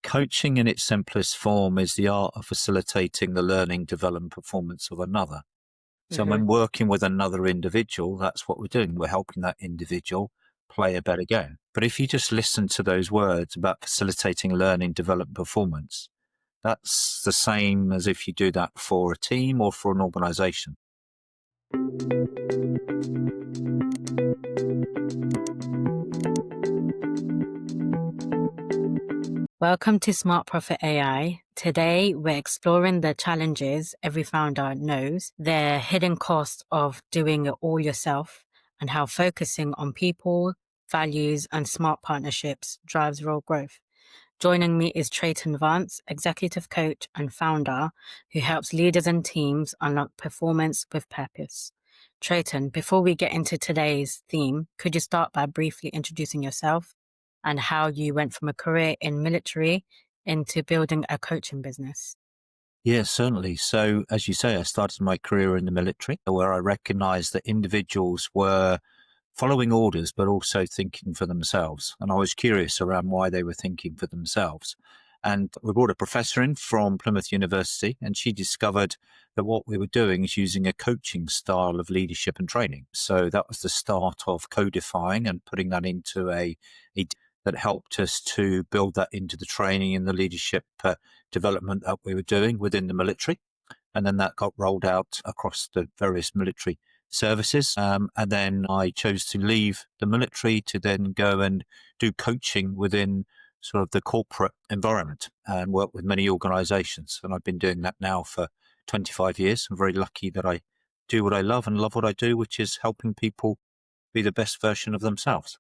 Coaching in its simplest form is the art of facilitating the learning, development, performance of another. So Hmm. when working with another individual, that's what we're doing. We're helping that individual play a better game. But if you just listen to those words about facilitating learning, development, performance, that's the same as if you do that for a team or for an organization. Welcome to Smart Profit AI. Today, we're exploring the challenges every founder knows, the hidden cost of doing it all yourself, and how focusing on people, values, and smart partnerships drives real growth. Joining me is Trayton Vance, executive coach and founder who helps leaders and teams unlock performance with purpose. Trayton, before we get into today's theme, could you start by briefly introducing yourself and how you went from a career in military into building a coaching business? Yeah, certainly. So, as you say, I started my career in the military where I recognized that individuals were following orders, but also thinking for themselves. And I was curious around why they were thinking for themselves. And we brought a professor in from Plymouth University, and she discovered that what we were doing is using a coaching style of leadership and training. So that was the start of codifying and putting that into a that helped us to build that into the training and the leadership development that we were doing within the military. And then that got rolled out across the various military services. And then I chose to leave the military to then go and do coaching within sort of the corporate environment and work with many organizations. And I've been doing that now for 25 years. I'm very lucky that I do what I love and love what I do, which is helping people be the best version of themselves.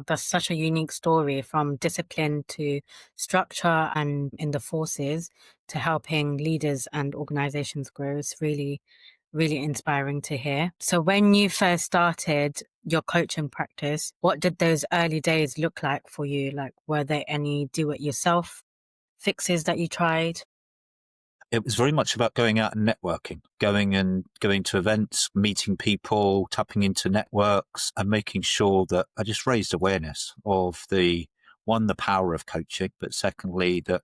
That's such a unique story, from discipline to structure and in the forces to helping leaders and organizations grow. It's really inspiring to hear. So when you first started your coaching practice, what did those early days look like for you? Like, were there any do it yourself fixes that you tried? It was very much about going out and networking, going to events, meeting people, tapping into networks, and making sure that I just raised awareness of the power of coaching, but secondly, the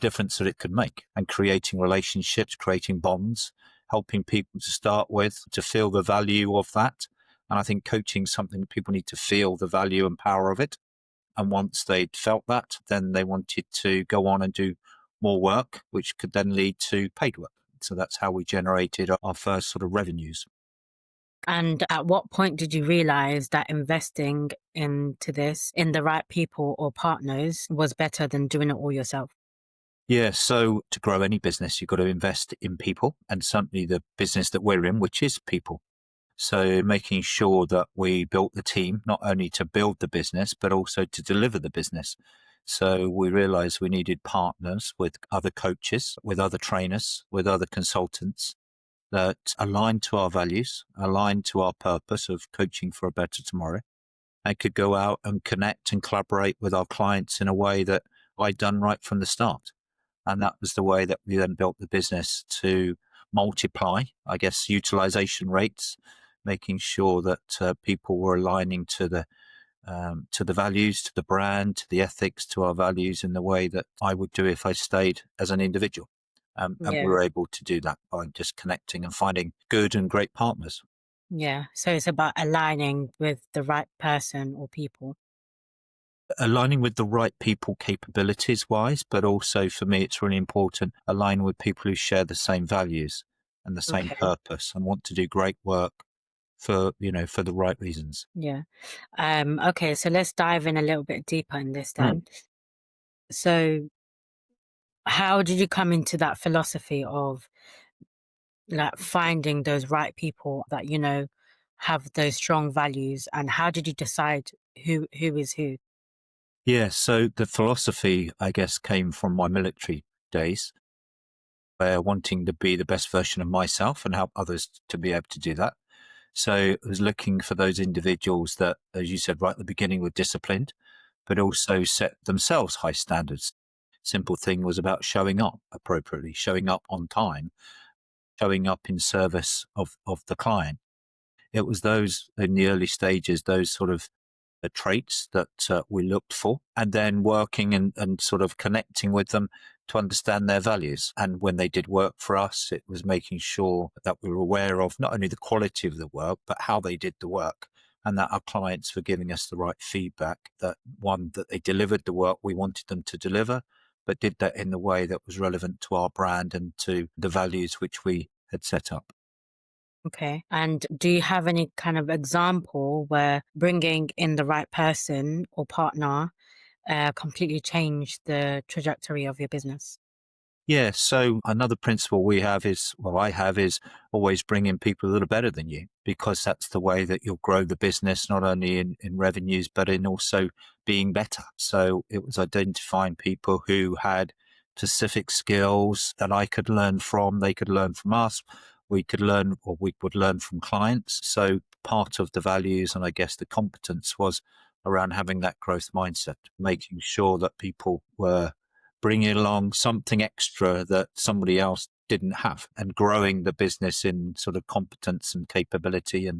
difference that it could make, and creating relationships, creating bonds, helping people to start with to feel the value of that. And I think coaching is something that people need to feel the value and power of it. And once they'd felt that, then they wanted to go on and do more work, which could then lead to paid work. So that's how we generated our first sort of revenues. And at what point did you realize that investing into this in the right people or partners was better than doing it all yourself? Yeah, so to grow any business, you've got to invest in people, and certainly the business that we're in, which is people. So making sure that we built the team, not only to build the business, but also to deliver the business. So we realized we needed partners with other coaches, with other trainers, with other consultants that aligned to our values, aligned to our purpose of coaching for a better tomorrow, and could go out and connect and collaborate with our clients in a way that I'd done right from the start. And that was the way that we then built the business to multiply, I guess, utilization rates, making sure that people were aligning to the values, to the brand, to the ethics, to our values in the way that I would do if I stayed as an individual. And we Yeah. were able to do that by just connecting and finding good and great partners. Yeah. So it's about aligning with the right person or people. Aligning with the right people capabilities wise, but also for me, it's really important aligning with people who share the same values and the same Okay. purpose and want to do great work for the right reasons. Yeah. Okay. So let's dive in a little bit deeper in this Mm. then. So how did you come into that philosophy of like finding those right people that, have those strong values, and how did you decide who is who? Yeah. So the philosophy, I guess, came from my military days where wanting to be the best version of myself and help others to be able to do that. So I was looking for those individuals that, as you said right at the beginning, were disciplined, but also set themselves high standards. Simple thing was about showing up appropriately, showing up on time, showing up in service of the client. It was those in the early stages, those sort of the traits that we looked for, and then working and sort of connecting with them to understand their values. And when they did work for us, it was making sure that we were aware of not only the quality of the work, but how they did the work, and that our clients were giving us the right feedback, that one, that they delivered the work we wanted them to deliver, but did that in the way that was relevant to our brand and to the values which we had set up. Okay. And do you have any kind of example where bringing in the right person or partner completely changed the trajectory of your business? Yeah. So another principle we have is, well, I have, is always bring in people that are better than you, because that's the way that you'll grow the business, not only in revenues, but in also being better. So it was identifying people who had specific skills that I could learn from, they could learn from us, we could learn, or we would learn from clients. So part of the values and I guess the competence was around having that growth mindset, making sure that people were bringing along something extra that somebody else didn't have, and growing the business in sort of competence and capability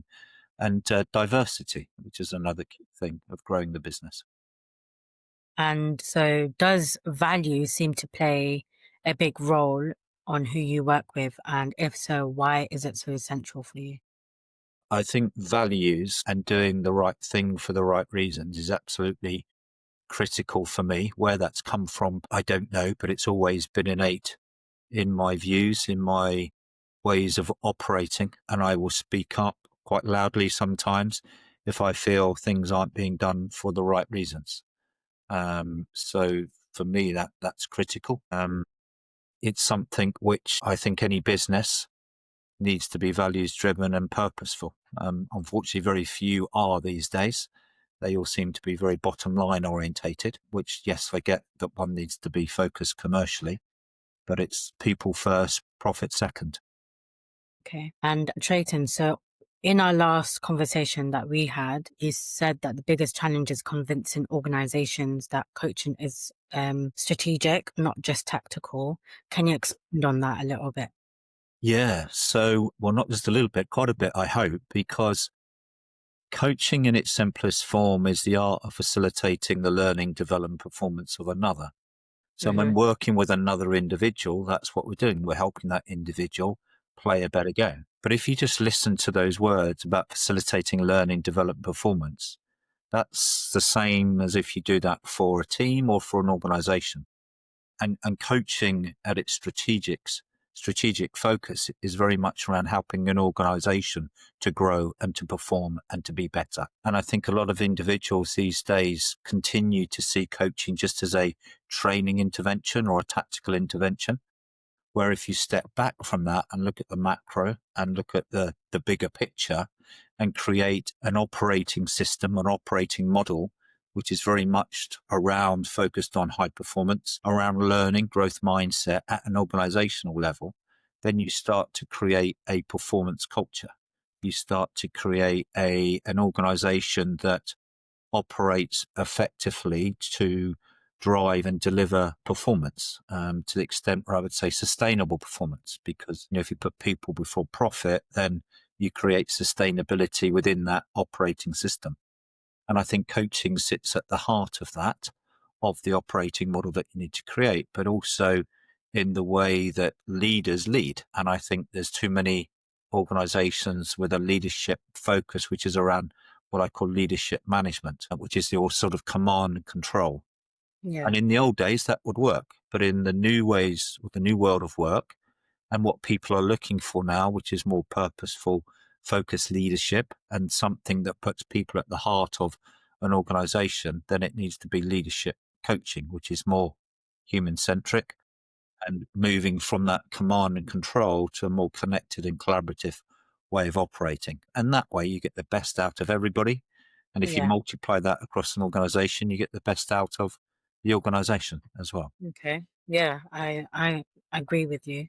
and diversity, which is another key thing of growing the business. And so, does value seem to play a big role on who you work with? And if so, why is it so essential for you? I think values and doing the right thing for the right reasons is absolutely critical for me. Where that's come from, I don't know, but it's always been innate in my views, in my ways of operating. And I will speak up quite loudly sometimes if I feel things aren't being done for the right reasons. So for me, that's critical. It's something which I think any business needs to be values driven and purposeful. Unfortunately, very few are these days. They all seem to be very bottom line orientated, which, yes, I get that one needs to be focused commercially, but it's people first, profit second. Okay. And Trayton, so in our last conversation that we had, you said that the biggest challenge is convincing organizations that coaching is strategic, not just tactical. Can you expand on that a little bit? Yeah. So, well, not just a little bit, quite a bit, I hope, because coaching in its simplest form is the art of facilitating the learning, development, performance of another. So when Hmm. working with another individual, that's what we're doing. We're helping that individual play a better game. But if you just listen to those words about facilitating learning, development, performance, that's the same as if you do that for a team or for an organization. And coaching at its strategic focus is very much around helping an organization to grow and to perform and to be better. And I think a lot of individuals these days continue to see coaching just as a training intervention or a tactical intervention, where if you step back from that and look at the macro and look at the bigger picture and create an operating system, an operating model, which is very much around focused on high performance, around learning, growth mindset at an organizational level, then you start to create a performance culture. You start to create an organization that operates effectively to drive and deliver performance, to the extent where I would say sustainable performance, because if you put people before profit, then you create sustainability within that operating system. And I think coaching sits at the heart of that, of the operating model that you need to create, but also in the way that leaders lead. And I think there's too many organizations with a leadership focus, which is around what I call leadership management, which is your sort of command and control. Yeah. And in the old days, that would work. But in the new ways, with the new world of work, and what people are looking for now, which is more purposeful, focused leadership and something that puts people at the heart of an organization, then it needs to be leadership coaching, which is more human centric and moving from that command and control to a more connected and collaborative way of operating. And that way you get the best out of everybody. And if you Yeah. multiply that across an organization, you get the best out of the organization as well. Okay. Yeah, I agree with you.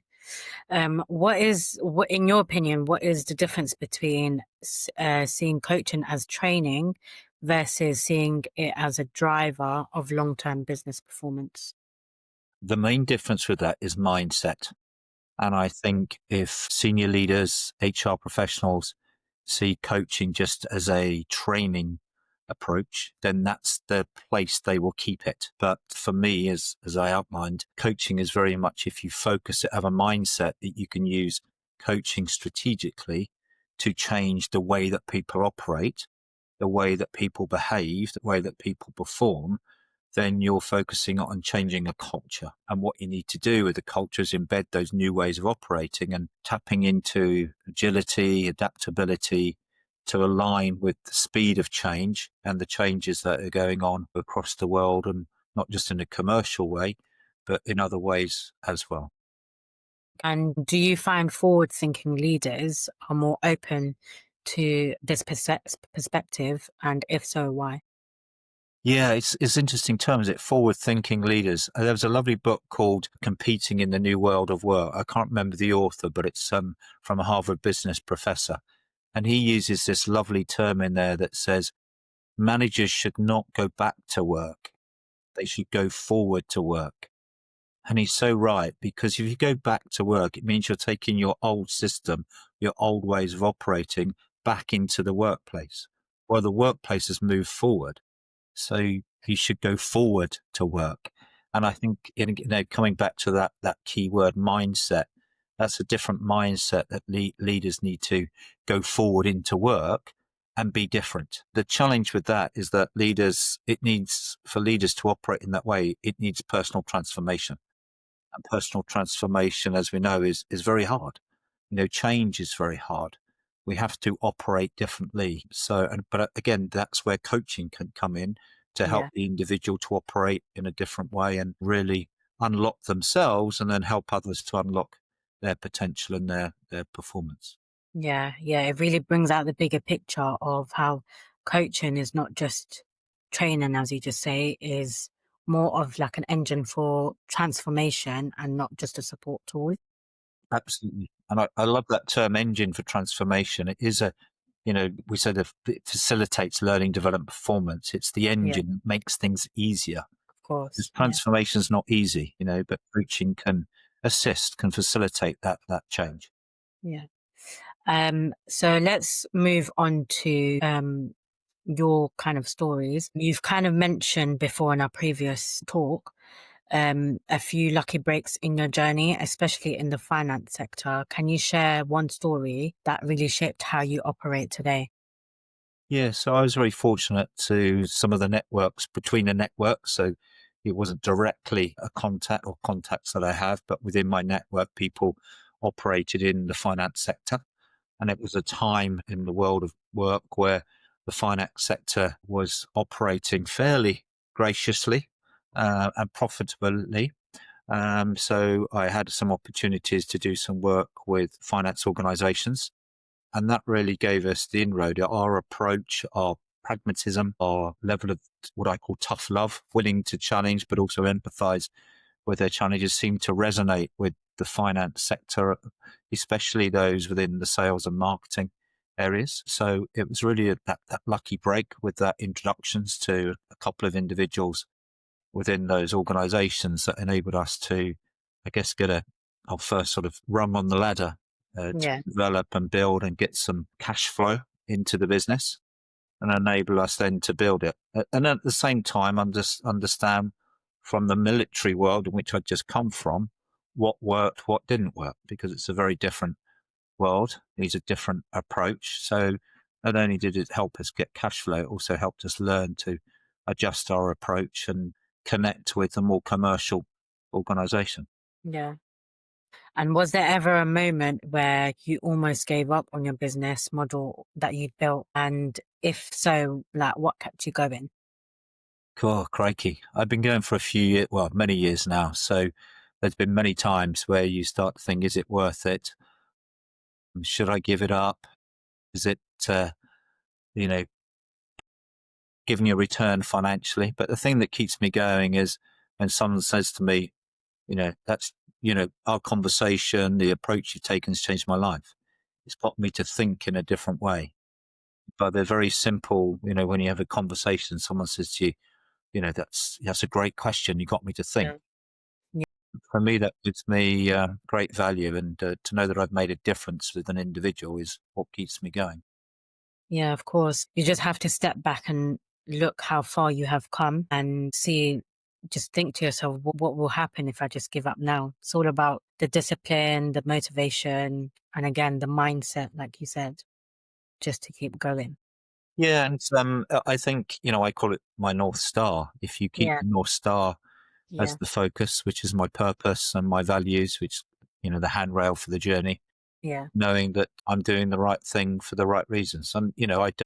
What in your opinion, what is the difference between seeing coaching as training versus seeing it as a driver of long-term business performance? The main difference with that is mindset. And I think if senior leaders, HR professionals see coaching just as a training approach, then that's the place they will keep it. But for me, as I outlined, coaching is very much, if you focus it, have a mindset that you can use coaching strategically to change the way that people operate, the way that people behave, the way that people perform, then you're focusing on changing a culture. And what you need to do with the culture is embed those new ways of operating and tapping into agility, adaptability to align with the speed of change and the changes that are going on across the world, and not just in a commercial way, but in other ways as well. And do you find forward thinking leaders are more open to this perspective? And if so, why? Yeah, it's interesting terms. It forward thinking leaders. There was a lovely book called "Competing in the New World of Work." I can't remember the author, but it's from a Harvard business professor, and he uses this lovely term in there that says managers should not go back to work; they should go forward to work. And he's so right, because if you go back to work, it means you're taking your old system, your old ways of operating back into the workplace. Well, the workplace has moved forward, so you should go forward to work. And I think, coming back to that key word mindset, that's a different mindset that leaders need to go forward into work and be different. The challenge with that is that for leaders to operate in that way, it needs personal transformation. And personal transformation, as we know, is very hard. Change is very hard. We have to operate differently. But again, that's where coaching can come in to help Yeah. the individual to operate in a different way and really unlock themselves, and then help others to unlock their potential and their performance. Yeah. Yeah. It really brings out the bigger picture of how coaching is not just training, as you just say, is more of like an engine for transformation and not just a support tool. Absolutely. And I love that term, engine for transformation. It is we said it facilitates learning, development, performance. It's the Yeah. engine that makes things easier. Of Because course. Yeah. transformation is not easy, but coaching can assist, can facilitate that change. Yeah. So let's move on to your kind of stories. You've kind of mentioned before in our previous talk a few lucky breaks in your journey, especially in the finance sector. Can you share one story that really shaped how you operate today? Yeah, so I was very fortunate to some of the networks between the networks. So it wasn't directly a contact or contacts that I have, but within my network, people operated in the finance sector. And it was a time in the world of work where the finance sector was operating fairly graciously and profitably. So I had some opportunities to do some work with finance organizations, and that really gave us the inroad. Our approach, our pragmatism, our level of what I call tough love, willing to challenge, but also empathize with their challenges, seemed to resonate with the finance sector, especially those within the sales and marketing areas. So it was really that lucky break with that introductions to a couple of individuals within those organizations that enabled us to, I guess, get our first sort of rung on the ladder to Yeah. develop and build and get some cash flow into the business, and enable us then to build it. And at the same time, understand from the military world in which I'd just come from, what worked, what didn't work, because it's a very different world. Needs a different approach. So not only did it help us get cash flow, it also helped us learn to adjust our approach and connect with a more commercial organization. Yeah. And was there ever a moment where you almost gave up on your business model that you built? And if so, like what kept you going? Cool, crikey. I've been going for a few years, well, many years now. So there's been many times where you start to think, is it worth it? Should I give it up? Is it, you know, giving a return financially? But the thing that keeps me going is when someone says to me, that's, our conversation, the approach you've taken has changed my life. It's got me to think in a different way. But they're very simple. When you have a conversation, someone says to you, that's a great question. You got me to think. Yeah. Yeah. For me, that gives me great value. And to know that I've made a difference with an individual is what keeps me going. Yeah, of course. You just have to step back and look how far you have come and see, just think to yourself, what will happen if I just give up now? It's all about the discipline, the motivation, and again, the mindset, like you said, just to keep going. Yeah, and I think, I call it my North Star. If you keep Yeah. the North Star as Yeah. the focus, which is my purpose and my values, which, the handrail for the journey, Yeah. knowing that I'm doing the right thing for the right reasons. And,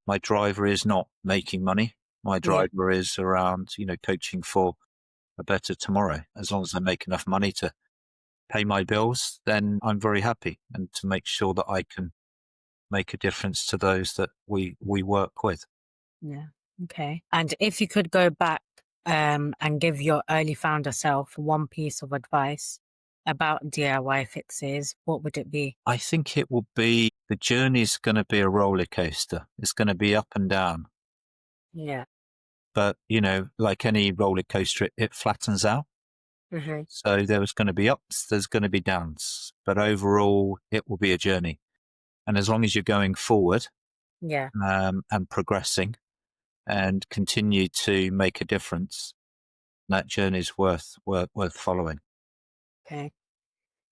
my driver is not making money. My Yeah. driver is around, coaching for a better tomorrow. As long as I make enough money to pay my bills, then I'm very happy, and to make sure that I can make a difference to those that we work with. Yeah. Okay. And if you could go back and give your early founder self one piece of advice about DIY fixes, what would it be? I think it will be the journey's going to be a roller coaster. It's going to be up and down, Yeah. but like any roller coaster, it flattens out. Hmm. So there's going to be ups, there's going to be downs, but overall, it will be a journey. And as long as you're going forward, Yeah. and progressing and continue to make a difference, that journey is worth following. Okay.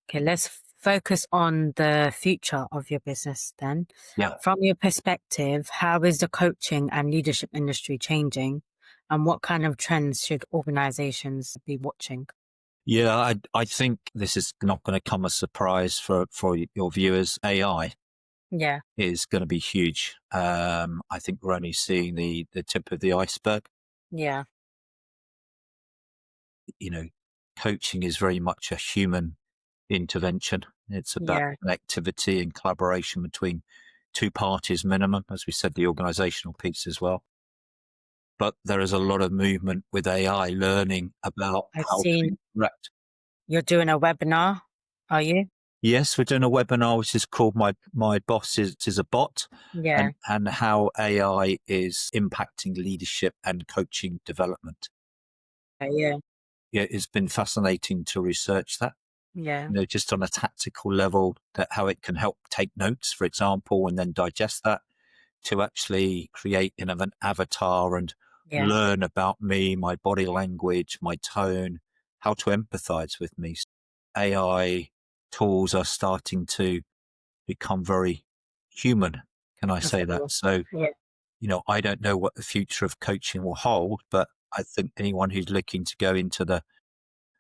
Okay. Let's focus on the future of your business then. Yeah. From your perspective, how is the coaching and leadership industry changing? And what kind of trends should organizations be watching? Yeah, I think this is not going to come as a surprise for your viewers. AI Yeah. is going to be huge. I think we're only seeing the tip of the iceberg. Yeah. You know, Coaching is very much a human intervention. It's about Yeah. connectivity and collaboration between two parties minimum, as we said, the organizational piece as well. But there is a lot of movement with AI learning about I've how to seen interact. you're doing a webinar, are you? Yes, we're doing a webinar which is called My Boss is a Bot, Yeah. and how AI is impacting leadership and coaching development. Yeah. Yeah, it's been fascinating to research that. Yeah. Just on a tactical level, that how it can help take notes, for example, and then digest that, to actually create an avatar and Yeah. learn about me, my body language, my tone, how to empathize with me. AI tools are starting to become very human. Can I Of say that? course. So, Yeah. I don't know what the future of coaching will hold, but I think anyone who's looking to go into the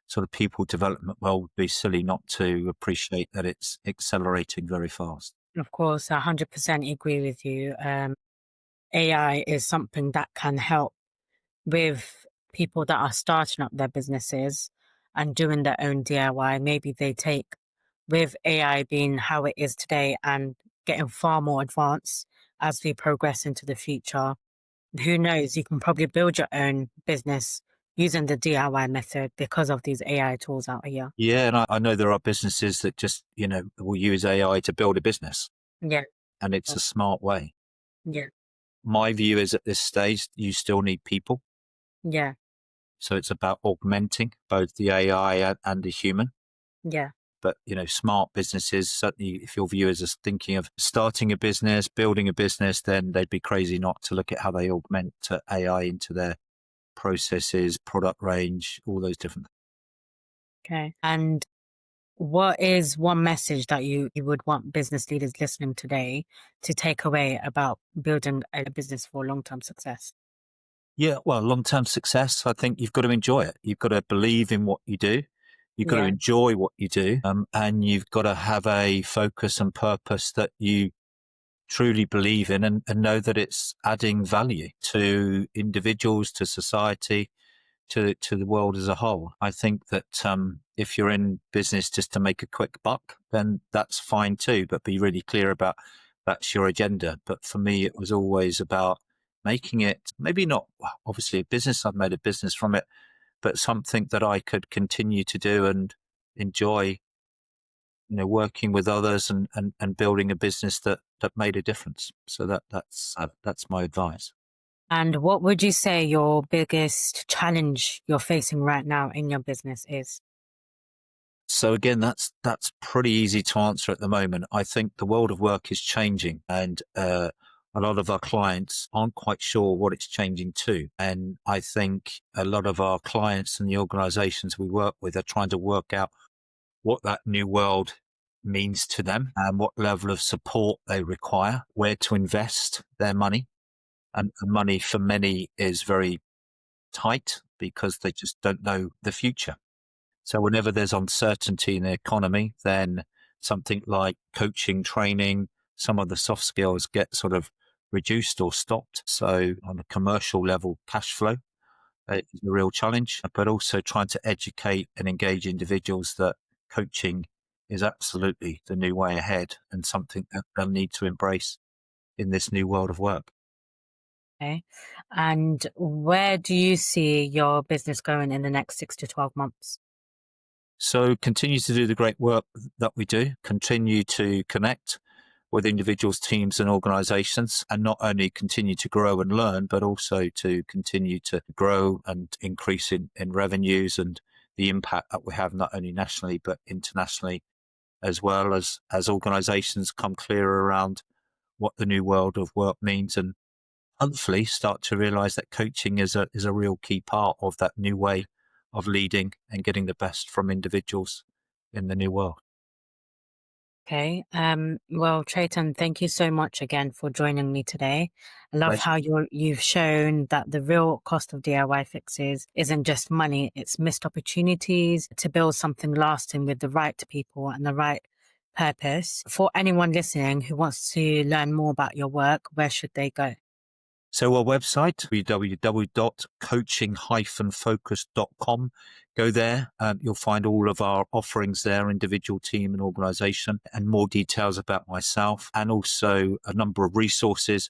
sort of people development world would be silly not to appreciate that it's accelerating very fast. Of course, I 100% agree with you. AI is something that can help with people that are starting up their businesses and doing their own DIY. Maybe they take, with AI being how it is today and getting far more advanced as we progress into the future. Who knows? You can probably build your own business using the DIY method because of these AI tools out here. Yeah, and I know there are businesses that just, will use AI to build a business, Yeah. and it's a smart way. Yeah. My view is at this stage, you still need people. Yeah. So it's about augmenting both the AI and the human. Yeah. But, smart businesses, certainly if your viewers are thinking of starting a business, building a business, then they'd be crazy not to look at how they augment AI into their processes, product range, all those different. Okay. And what is one message that you would want business leaders listening today to take away about building a business for long term success? Yeah, well, long-term success, I think you've got to enjoy it. You've got to believe in what you do. You've got to Yeah. enjoy what you do. And you've got to have a focus and purpose that you truly believe in, and know that it's adding value to individuals, to society, to the world as a whole. I think that if you're in business just to make a quick buck, then that's fine too. But be really clear about that's your agenda. But for me, it was always about making it maybe not, well, obviously a business. I've made a business from it, but something that I could continue to do and enjoy. Working with others, and building a business that made a difference. So that's my advice. And what would you say your biggest challenge you're facing right now in your business is? So again, that's pretty easy to answer at the moment. I think the world of work is changing, and a lot of our clients aren't quite sure what it's changing to. And I think a lot of our clients and the organizations we work with are trying to work out what that new world means to them and what level of support they require, where to invest their money. And money for many is very tight because they just don't know the future. So whenever there's uncertainty in the economy, then something like coaching, training, some of the soft skills get sort of reduced or stopped. So on a commercial level, cash flow is a real challenge, but also trying to educate and engage individuals that coaching is absolutely the new way ahead and something that they'll need to embrace in this new world of work. Okay. And where do you see your business going in the next 6 to 12 months? So continue to do the great work that we do, continue to connect with individuals, teams and organizations, and not only continue to grow and learn, but also to continue to grow and increase in revenues and the impact that we have not only nationally, but internationally, as well as organizations come clearer around what the new world of work means and hopefully start to realize that coaching is a real key part of that new way of leading and getting the best from individuals in the new world. Okay. Well, Trayton, thank you so much again for joining me today. I love Pleasure. how you've shown that the real cost of DIY fixes isn't just money, it's missed opportunities to build something lasting with the right people and the right purpose. For anyone listening who wants to learn more about your work, where should they go? So our website, www.coaching-focus.com. Go there. You'll find all of our offerings there, individual, team and organization, and more details about myself, and also a number of resources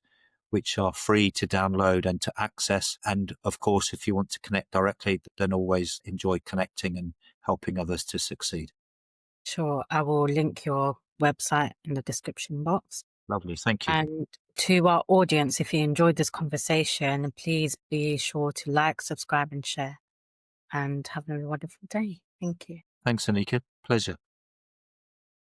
which are free to download and to access. And of course, if you want to connect directly, then always enjoy connecting and helping others to succeed. Sure, I will link your website in the description box. Lovely. Thank you. And to our audience, if you enjoyed this conversation, please be sure to like, subscribe, and share. And have a wonderful day. Thank you. Thanks, Anika. Pleasure.